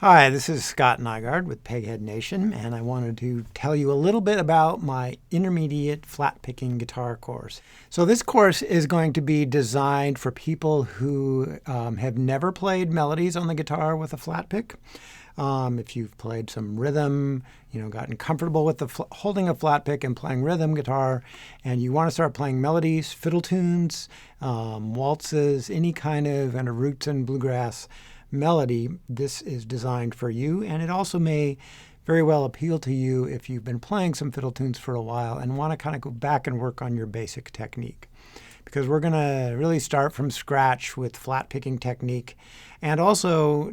Hi, this is Scott Nygaard with Peghead Nation, and I wanted to tell you a little bit about my intermediate flat picking guitar course. So this course is going to be designed for people who have never played melodies on the guitar with a flat pick. If you've played some rhythm, gotten comfortable with holding a flat pick and playing rhythm guitar, and you want to start playing melodies, fiddle tunes, waltzes, any kind of roots and bluegrass melody, this is designed for you. And it also may very well appeal to you if you've been playing some fiddle tunes for a while and want to kind of go back and work on your basic technique. Because we're going to really start from scratch with flat picking technique and also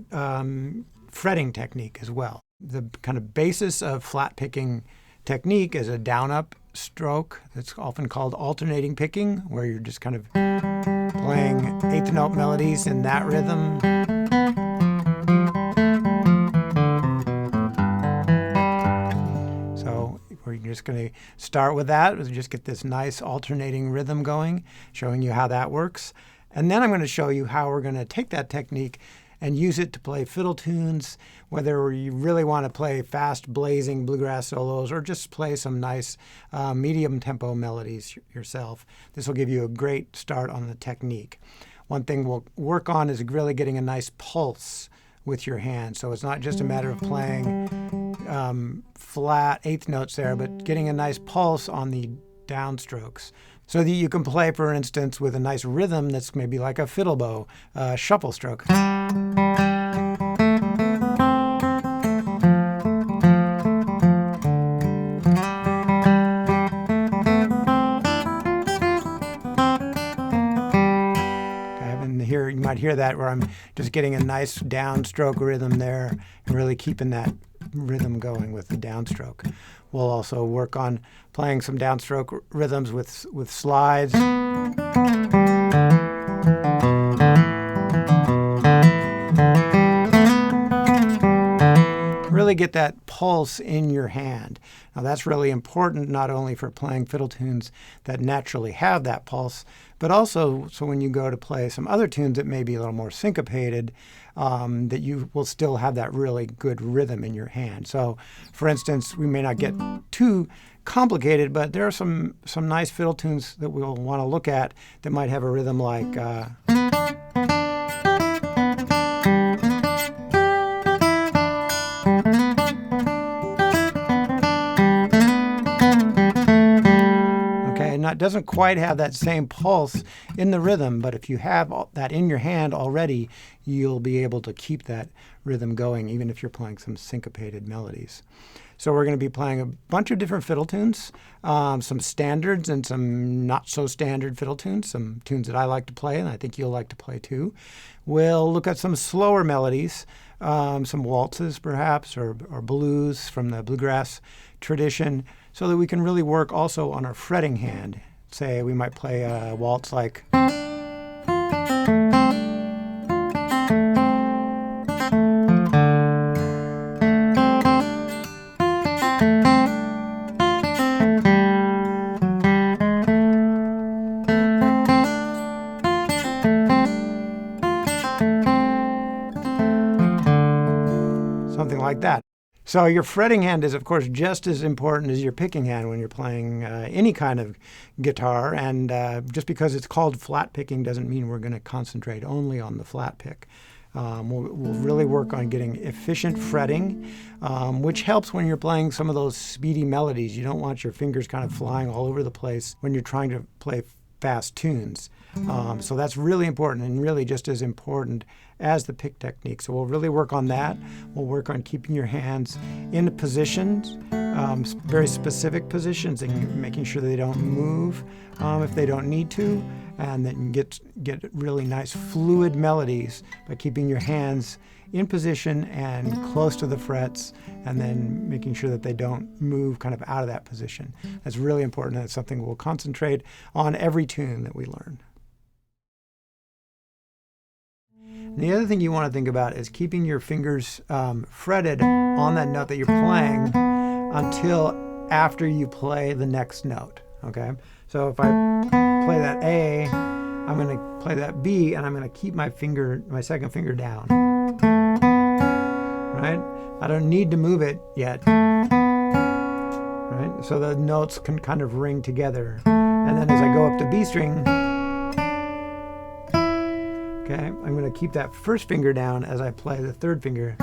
fretting technique as well. The kind of basis of flat picking technique is a down-up stroke that's often called alternating picking, where you're just kind of playing eighth note melodies in that rhythm. So we're just going to start with that, just get this nice alternating rhythm going, showing you how that works. And then I'm going to show you how we're going to take that technique and use it to play fiddle tunes, whether you really want to play fast, blazing bluegrass solos or just play some nice medium tempo melodies yourself. This will give you a great start on the technique. One thing we'll work on is really getting a nice pulse with your hand. So it's not just a matter of playing flat eighth notes there, but getting a nice pulse on the downstrokes, so that you can play, for instance, with a nice rhythm that's maybe like a fiddle bow, shuffle stroke. Here you might hear that where I'm just getting a nice downstroke rhythm there and really keeping that rhythm going with the downstroke. We'll also work on playing some downstroke rhythms with slides. Really get that pulse in your hand. Now that's really important not only for playing fiddle tunes that naturally have that pulse, but also so when you go to play some other tunes that may be a little more syncopated, that you will still have that really good rhythm in your hand. So for instance, we may not get too complicated, but there are some nice fiddle tunes that we'll want to look at that might have a rhythm like it doesn't quite have that same pulse in the rhythm, but if you have that in your hand already, you'll be able to keep that rhythm going, even if you're playing some syncopated melodies. So we're going to be playing a bunch of different fiddle tunes, some standards and some not so standard fiddle tunes, some tunes that I like to play and I think you'll like to play too. We'll look at some slower melodies, some waltzes perhaps, or blues from the bluegrass tradition, so that we can really work also on our fretting hand. Say we might play a waltz like something like that. So your fretting hand is, of course, just as important as your picking hand when you're playing any kind of guitar. And just because it's called flat picking doesn't mean we're going to concentrate only on the flat pick. We'll really work on getting efficient fretting, which helps when you're playing some of those speedy melodies. You don't want your fingers kind of flying all over the place when you're trying to play fast tunes. So that's really important, and really just as important as the pick technique. So we'll really work on that. We'll work on keeping your hands in positions, very specific positions, and making sure they don't move if they don't need to, and then get really nice fluid melodies by keeping your hands in position and close to the frets, and then making sure that they don't move kind of out of that position. That's really important. That's something we'll concentrate on every tune that we learn. And the other thing you want to think about is keeping your fingers fretted on that note that you're playing until after you play the next note, okay? So if I play that A, I'm going to play that B, and I'm going to keep my second finger down. right? I don't need to move it yet, right? So the notes can kind of ring together. And then as I go up the B string, okay, I'm going to keep that first finger down as I play the third finger.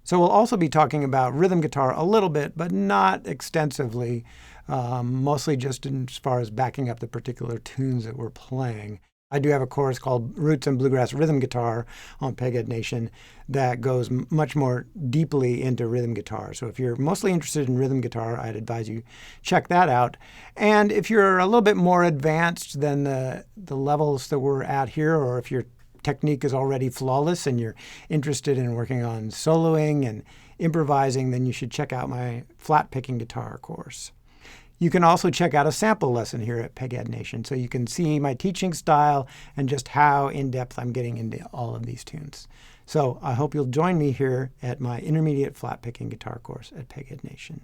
So we'll also be talking about rhythm guitar a little bit, but not extensively, mostly just as far as backing up the particular tunes that we're playing. I do have a course called Roots and Bluegrass Rhythm Guitar on Peghead Nation that goes much more deeply into rhythm guitar. So if you're mostly interested in rhythm guitar, I'd advise you check that out. And if you're a little bit more advanced than the levels that we're at here, or if your technique is already flawless and you're interested in working on soloing and improvising, then you should check out my Flatpicking guitar course. You can also check out a sample lesson here at Peghead Nation, so you can see my teaching style and just how in-depth I'm getting into all of these tunes. So I hope you'll join me here at my intermediate Flatpicking guitar course at Peghead Nation.